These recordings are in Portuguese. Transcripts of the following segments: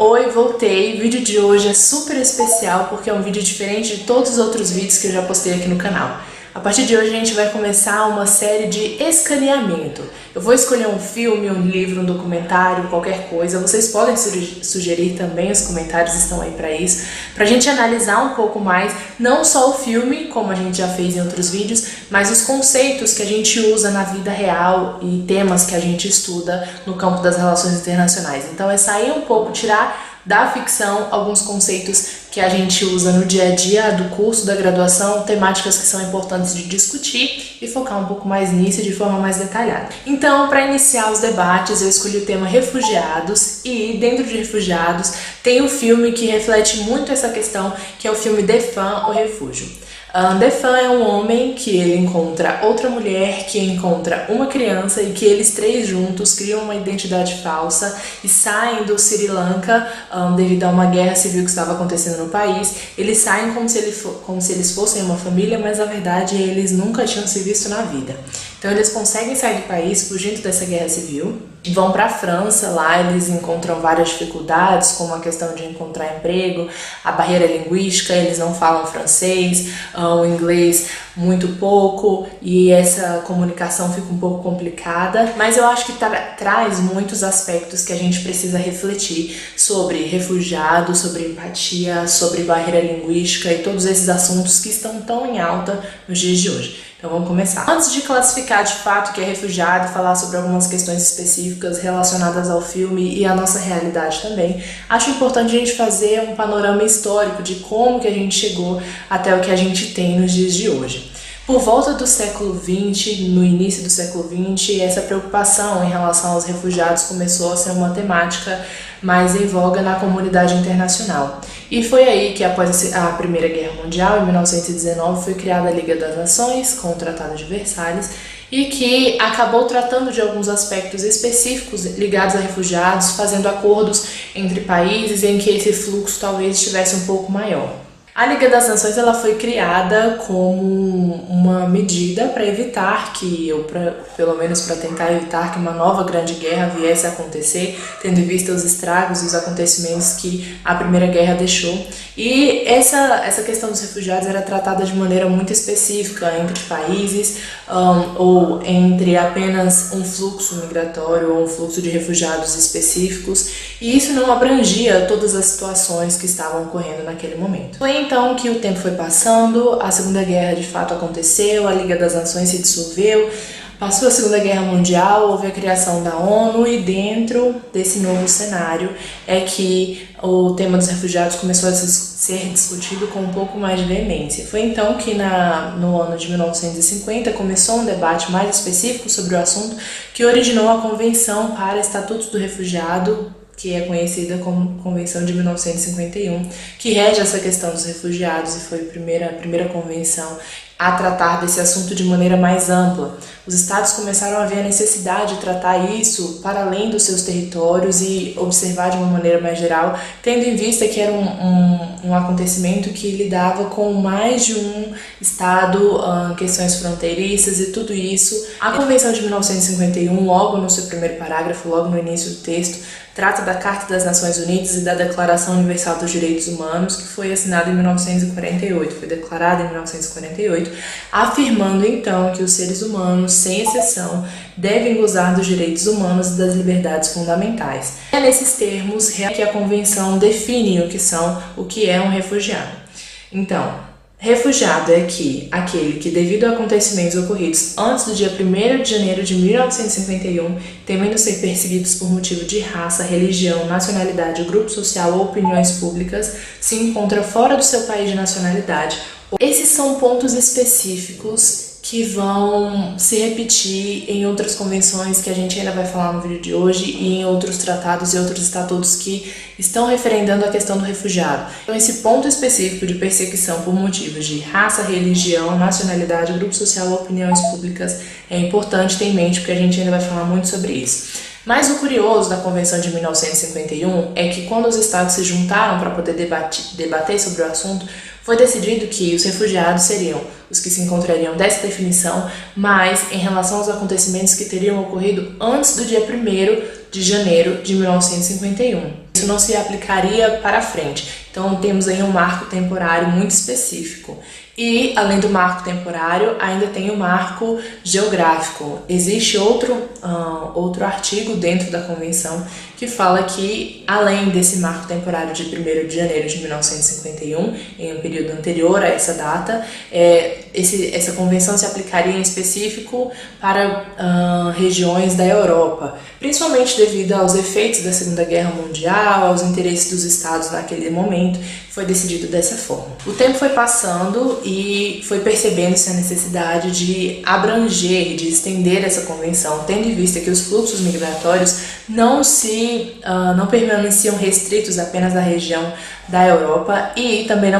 Oi, voltei! O vídeo de hoje é super especial porque é um vídeo diferente de todos os outros vídeos que eu já postei aqui no canal. A partir de hoje a gente vai começar uma série de escaneamento. Eu vou escolher um filme, um livro, um documentário, qualquer coisa. Vocês podem sugerir também, os comentários estão aí para isso, pra gente analisar um pouco mais, não só o filme, como a gente já fez em outros vídeos, mas os conceitos que a gente usa na vida real e temas que a gente estuda no campo das relações internacionais. Então é sair um pouco, tirar da ficção alguns conceitos que a gente usa no dia a dia do curso, da graduação, temáticas que são importantes de discutir e focar um pouco mais nisso de forma mais detalhada. Então, para iniciar os debates, eu escolhi o tema refugiados e dentro de refugiados tem um filme que reflete muito essa questão, que é o filme Defan, O Refúgio. Defan é um homem que ele encontra outra mulher, que encontra uma criança e que eles três juntos criam uma identidade falsa e saem do Sri Lanka devido a uma guerra civil que estava acontecendo no país. Eles saem como se eles fossem uma família, mas na verdade eles nunca tinham se visto na vida. Então eles conseguem sair do país fugindo dessa guerra civil, vão para a França, lá eles encontram várias dificuldades, como a questão de encontrar emprego, a barreira linguística, eles não falam francês, o inglês muito pouco e essa comunicação fica um pouco complicada, mas eu acho que traz muitos aspectos que a gente precisa refletir sobre refugiados, sobre empatia, sobre barreira linguística e todos esses assuntos que estão tão em alta nos dias de hoje. Então vamos começar. Antes de classificar de fato o que é refugiado e falar sobre algumas questões específicas relacionadas ao filme e à nossa realidade também, acho importante a gente fazer um panorama histórico de como que a gente chegou até o que a gente tem nos dias de hoje. Por volta do século XX, no início do século XX, essa preocupação em relação aos refugiados começou a ser uma temática mais em voga na comunidade internacional. E foi aí que, após a Primeira Guerra Mundial, em 1919, foi criada a Liga das Nações, com o Tratado de Versalhes, e que acabou tratando de alguns aspectos específicos ligados a refugiados, fazendo acordos entre países em que esse fluxo talvez estivesse um pouco maior. A Liga das Nações ela foi criada como uma medida para evitar que, ou pelo menos para tentar evitar que uma nova grande guerra viesse a acontecer, tendo em vista os estragos e os acontecimentos que a Primeira Guerra deixou. E essa questão dos refugiados era tratada de maneira muito específica entre países, ou entre apenas um fluxo migratório ou um fluxo de refugiados específicos, e isso não abrangia todas as situações que estavam ocorrendo naquele momento. Foi então que o tempo foi passando, a Segunda Guerra de fato aconteceu, a Liga das Nações se dissolveu, passou a Segunda Guerra Mundial, houve a criação da ONU e dentro desse novo cenário é que o tema dos refugiados começou a ser discutido com um pouco mais de veemência. Foi então que no ano de 1950 começou um debate mais específico sobre o assunto que originou a Convenção para Estatutos do Refugiado, que é conhecida como Convenção de 1951, que rege essa questão dos refugiados e foi a primeira convenção a tratar desse assunto de maneira mais ampla. Os estados começaram a ver a necessidade de tratar isso para além dos seus territórios e observar de uma maneira mais geral, tendo em vista que era um acontecimento que lidava com mais de um estado, questões fronteiriças e tudo isso. A Convenção de 1951, logo no seu primeiro parágrafo, logo no início do texto, trata da Carta das Nações Unidas e da Declaração Universal dos Direitos Humanos, que foi assinada em 1948, foi declarada em 1948, afirmando então que os seres humanos, sem exceção, devem gozar dos direitos humanos e das liberdades fundamentais. É nesses termos que a Convenção define o que é um refugiado. Então, refugiado é aquele que, devido a acontecimentos ocorridos antes do dia 1º de janeiro de 1951, temendo ser perseguidos por motivo de raça, religião, nacionalidade, grupo social ou opiniões públicas, se encontra fora do seu país de nacionalidade. Esses são pontos específicos que vão se repetir em outras convenções que a gente ainda vai falar no vídeo de hoje e em outros tratados e outros estatutos que estão referendando a questão do refugiado. Então esse ponto específico de perseguição por motivos de raça, religião, nacionalidade, grupo social ou opiniões públicas é importante ter em mente porque a gente ainda vai falar muito sobre isso. Mas o curioso da Convenção de 1951 é que quando os estados se juntaram para poder debater sobre o assunto, foi decidido que os refugiados seriam os que se encontrariam dessa definição, mas em relação aos acontecimentos que teriam ocorrido antes do dia 1º de janeiro de 1951. Isso não se aplicaria para frente. Então temos aí um marco temporário muito específico. E, além do marco temporário, ainda tem o marco geográfico. Existe outro artigo dentro da Convenção que fala que, além desse marco temporário de 1º de janeiro de 1951, em um período anterior a essa data, essa Convenção se aplicaria em específico para regiões da Europa, principalmente devido aos efeitos da Segunda Guerra Mundial, aos interesses dos estados naquele momento. Foi decidido dessa forma. O tempo foi passando e foi percebendo-se a necessidade de abranger, de estender essa convenção, tendo em vista que os fluxos migratórios não permaneciam restritos apenas à região da Europa e também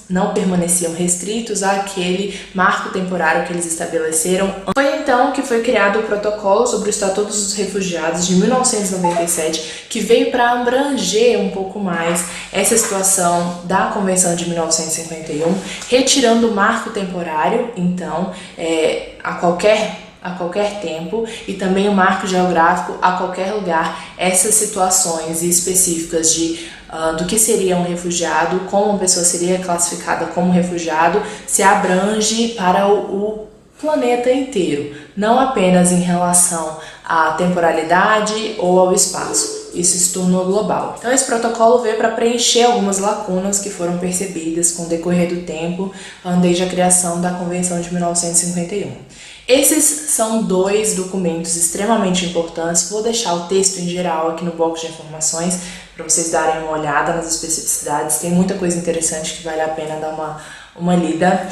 não permaneciam restritos àquele marco temporário que eles estabeleceram. Foi então que foi criado o Protocolo sobre o Estatuto dos Refugiados de 1997, que veio para abranger um pouco mais essa situação da Convenção de 1951, retirando o marco temporário, então, a qualquer tempo, e também o marco geográfico a qualquer lugar. Essas situações específicas do que seria um refugiado, como uma pessoa seria classificada como refugiado, se abrange para o planeta inteiro, não apenas em relação à temporalidade ou ao espaço. Isso se tornou global. Então esse protocolo veio para preencher algumas lacunas que foram percebidas com o decorrer do tempo, desde a criação da Convenção de 1951. Esses são dois documentos extremamente importantes. Vou deixar o texto em geral aqui no box de informações para vocês darem uma olhada nas especificidades. Tem muita coisa interessante que vale a pena dar uma lida,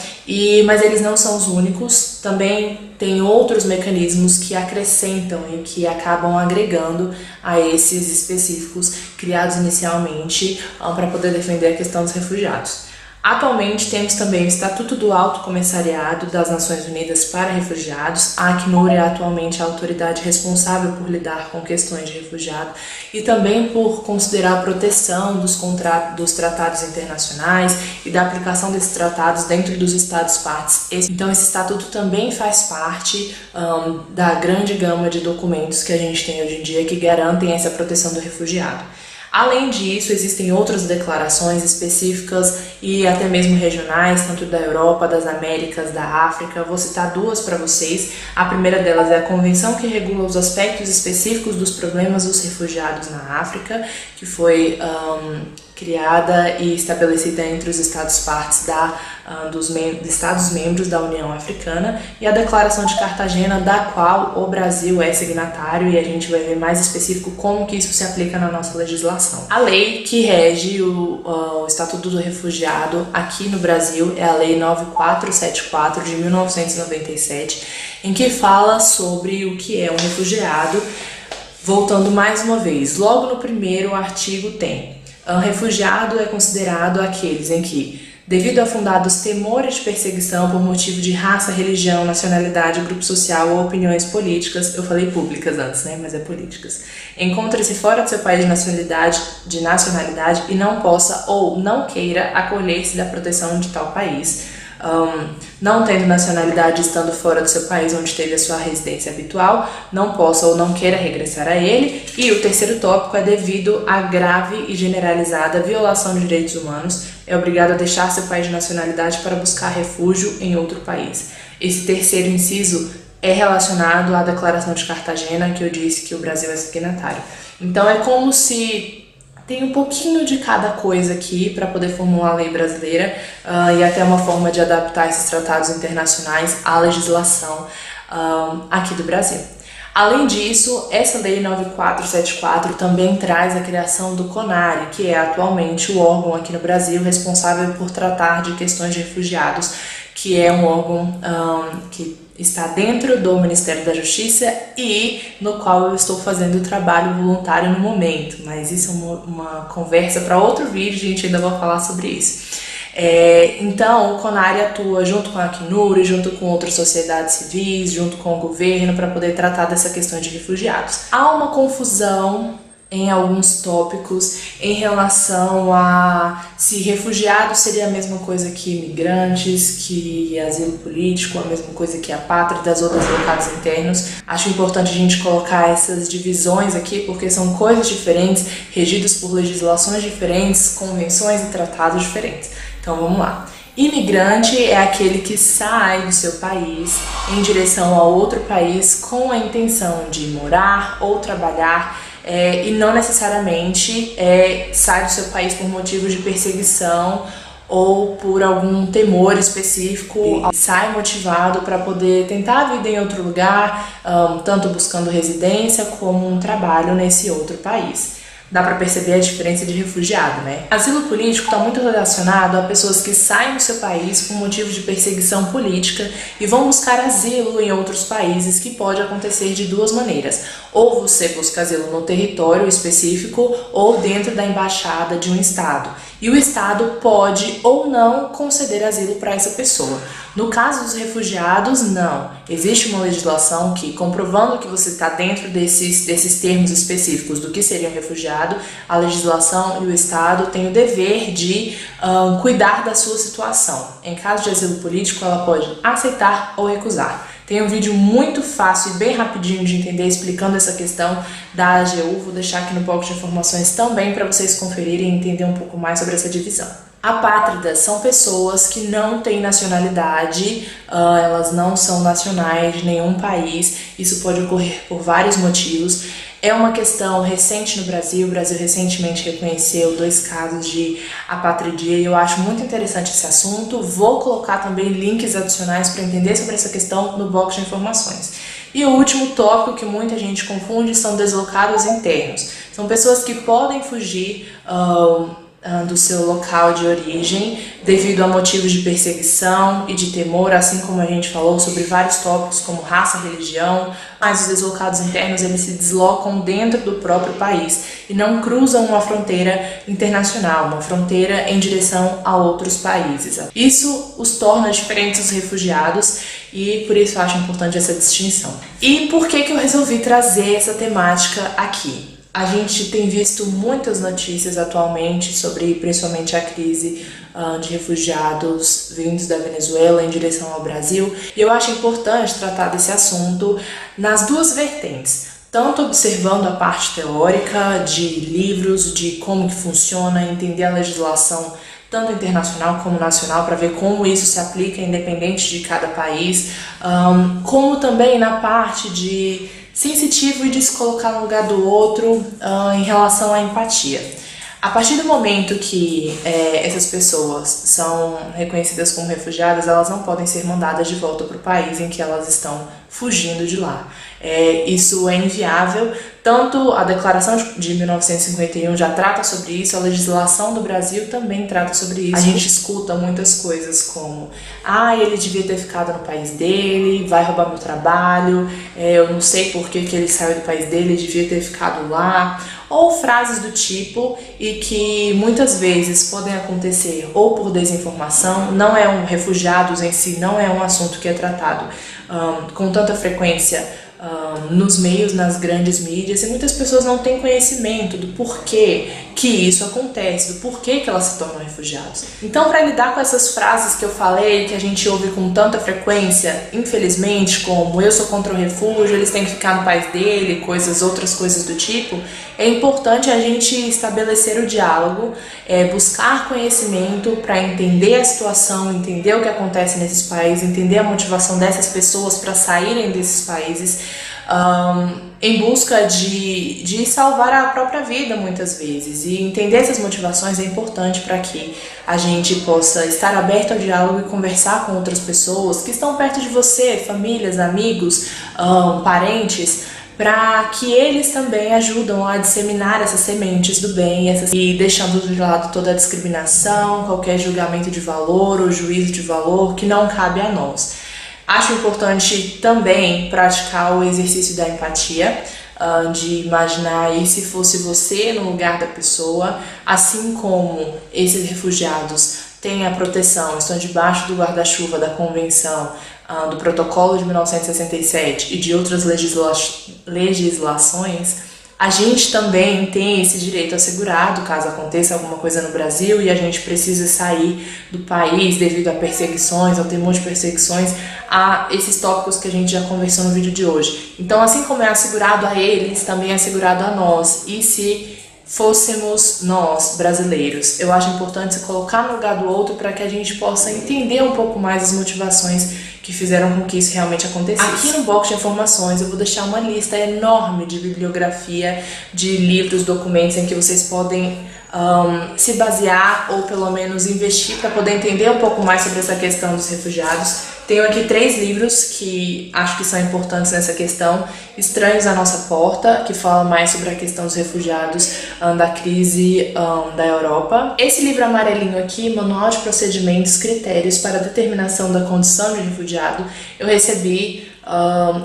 mas eles não são os únicos. Também tem outros mecanismos que acrescentam e que acabam agregando a esses específicos criados inicialmente para poder defender a questão dos refugiados. Atualmente temos também o Estatuto do Alto Comissariado das Nações Unidas para Refugiados. A Acnur é atualmente a autoridade responsável por lidar com questões de refugiado e também por considerar a proteção dos tratados internacionais e da aplicação desses tratados dentro dos Estados-partes. Então esse estatuto também faz parte da grande gama de documentos que a gente tem hoje em dia que garantem essa proteção do refugiado. Além disso, existem outras declarações específicas e até mesmo regionais, tanto da Europa, das Américas, da África. Vou citar duas para vocês. A primeira delas é a Convenção que regula os aspectos específicos dos problemas dos refugiados na África, que foi criada e estabelecida entre os Estados-partes dos Estados-membros da União Africana, e a Declaração de Cartagena, da qual o Brasil é signatário, e a gente vai ver mais específico como que isso se aplica na nossa legislação. A lei que rege o Estatuto do Refugiado aqui no Brasil é a Lei 9474 de 1997, em que fala sobre o que é um refugiado. Voltando mais uma vez, logo no primeiro artigo tem: refugiado é considerado aqueles em que, devido a fundados temores de perseguição por motivo de raça, religião, nacionalidade, grupo social ou opiniões políticas, eu falei públicas antes, né, mas é políticas, encontre-se fora do seu país de nacionalidade e não possa ou não queira acolher-se da proteção de tal país, não tendo nacionalidade, estando fora do seu país onde teve a sua residência habitual, não possa ou não queira regressar a ele. E o terceiro tópico é: devido à grave e generalizada violação de direitos humanos, é obrigado a deixar seu país de nacionalidade para buscar refúgio em outro país. Esse terceiro inciso é relacionado à Declaração de Cartagena, que eu disse que o Brasil é signatário. Então é como se tem um pouquinho de cada coisa aqui para poder formular a lei brasileira e até uma forma de adaptar esses tratados internacionais à legislação aqui do Brasil. Além disso, essa lei 9474 também traz a criação do CONARE, que é atualmente o órgão aqui no Brasil responsável por tratar de questões de refugiados, que é um órgão que está dentro do Ministério da Justiça e no qual eu estou fazendo trabalho voluntário no momento, mas isso é uma conversa para outro vídeo, a gente ainda vai falar sobre isso. Então o CONARE atua junto com a Acnur, junto com outras sociedades civis, junto com o governo, para poder tratar dessa questão de refugiados. Há uma confusão em alguns tópicos em relação a se refugiados seria a mesma coisa que imigrantes, que asilo político, a mesma coisa que apátridas ou deslocados internos. Acho importante a gente colocar essas divisões aqui porque são coisas diferentes, regidas por legislações diferentes, convenções e tratados diferentes. Então vamos lá. Imigrante é aquele que sai do seu país em direção a outro país com a intenção de morar ou trabalhar e não necessariamente sai do seu país por motivos de perseguição ou por algum temor específico. Sai motivado para poder tentar a vida em outro lugar, tanto buscando residência como um trabalho nesse outro país. Dá para perceber a diferença de refugiado, né? Asilo político está muito relacionado a pessoas que saem do seu país por motivo de perseguição política e vão buscar asilo em outros países, que pode acontecer de duas maneiras. Ou você busca asilo no território específico ou dentro da embaixada de um estado. E o estado pode ou não conceder asilo para essa pessoa. No caso dos refugiados, não. Existe uma legislação que, comprovando que você está dentro desses termos específicos do que seria um refugiado, a legislação e o Estado têm o dever de cuidar da sua situação. Em caso de asilo político, ela pode aceitar ou recusar. Tem um vídeo muito fácil e bem rapidinho de entender explicando essa questão da AGU. Vou deixar aqui no box de informações também para vocês conferirem e entender um pouco mais sobre essa divisão. Apátridas são pessoas que não têm nacionalidade, elas não são nacionais de nenhum país. Isso pode ocorrer por vários motivos. É uma questão recente no Brasil. O Brasil recentemente reconheceu 2 casos de apatridia e eu acho muito interessante esse assunto. Vou colocar também links adicionais para entender sobre essa questão no box de informações. E o último tópico que muita gente confunde são deslocados internos. São pessoas que podem fugir do seu local de origem devido a motivos de perseguição e de temor, assim como a gente falou sobre vários tópicos como raça, religião. Mas os deslocados internos, eles se deslocam dentro do próprio país e não cruzam uma fronteira internacional, uma fronteira em direção a outros países. Isso os torna diferentes dos refugiados e por isso eu acho importante essa distinção. E por que eu resolvi trazer essa temática aqui? A gente tem visto muitas notícias atualmente sobre principalmente a crise de refugiados vindos da Venezuela em direção ao Brasil. E eu acho importante tratar desse assunto nas duas vertentes. Tanto observando a parte teórica de livros, de como que funciona, entender a legislação tanto internacional como nacional, para ver como isso se aplica independente de cada país, como também na parte de sensitivo e de se colocar no lugar do outro em relação à empatia. A partir do momento que essas pessoas são reconhecidas como refugiadas, elas não podem ser mandadas de volta para o país em que elas estão fugindo de lá. Isso é inviável. Tanto a Declaração de 1951 já trata sobre isso, a legislação do Brasil também trata sobre isso. A gente escuta muitas coisas como ele devia ter ficado no país dele, vai roubar meu trabalho, eu não sei por que ele saiu do país dele, ele devia ter ficado lá. Ou frases do tipo, e que muitas vezes podem acontecer ou por desinformação. Refugiados em si não é um assunto que é tratado com tanta frequência nos meios, nas grandes mídias, e muitas pessoas não têm conhecimento do porquê que isso acontece, do porquê que elas se tornam refugiados. Então, para lidar com essas frases que eu falei, que a gente ouve com tanta frequência, infelizmente, como eu sou contra o refúgio, eles têm que ficar no país dele, outras coisas do tipo, é importante a gente estabelecer o diálogo, buscar conhecimento para entender a situação, entender o que acontece nesses países, entender a motivação dessas pessoas para saírem desses países, em busca de salvar a própria vida muitas vezes. E entender essas motivações é importante para que a gente possa estar aberto ao diálogo e conversar com outras pessoas que estão perto de você, famílias, amigos, parentes, para que eles também ajudam a disseminar essas sementes do bem e deixando de lado toda a discriminação, qualquer julgamento de valor ou juízo de valor que não cabe a nós. Acho importante também praticar o exercício da empatia, de imaginar e se fosse você no lugar da pessoa, assim como esses refugiados têm a proteção, estão debaixo do guarda-chuva da Convenção, do Protocolo de 1967 e de outras legislações, A gente também tem esse direito assegurado caso aconteça alguma coisa no Brasil e a gente precisa sair do país devido a perseguições, ao temor de perseguições, a esses tópicos que a gente já conversou no vídeo de hoje. Então, assim como é assegurado a eles, também é assegurado a nós. E se fôssemos nós, brasileiros? Eu acho importante se colocar no lugar do outro para que a gente possa entender um pouco mais as motivações que fizeram com que isso realmente acontecesse. Aqui no box de informações eu vou deixar uma lista enorme de bibliografia, de livros, documentos em que vocês podem se basear ou pelo menos investir para poder entender um pouco mais sobre essa questão dos refugiados. Tenho aqui 3 livros que acho que são importantes nessa questão. Estranhos à Nossa Porta, que fala mais sobre a questão dos refugiados da crise da Europa. Esse livro amarelinho aqui, Manual de Procedimentos, Critérios para a Determinação da Condição de Refugiado, eu recebi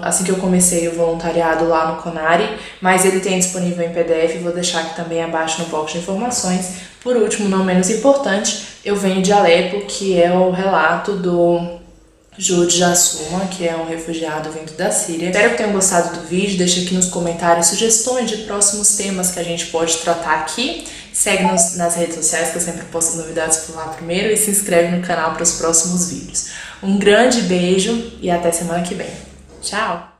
assim que eu comecei o voluntariado lá no CONARE, mas ele tem disponível em PDF, vou deixar aqui também abaixo no box de informações. Por último, não menos importante, eu venho de Alepo, que é o relato do Jude Jassuma, que é um refugiado vindo da Síria. Espero que tenham gostado do vídeo, deixe aqui nos comentários sugestões de próximos temas que a gente pode tratar aqui. Segue-nos nas redes sociais que eu sempre posto novidades por lá primeiro e se inscreve no canal para os próximos vídeos. Um grande beijo e até semana que vem. Tchau!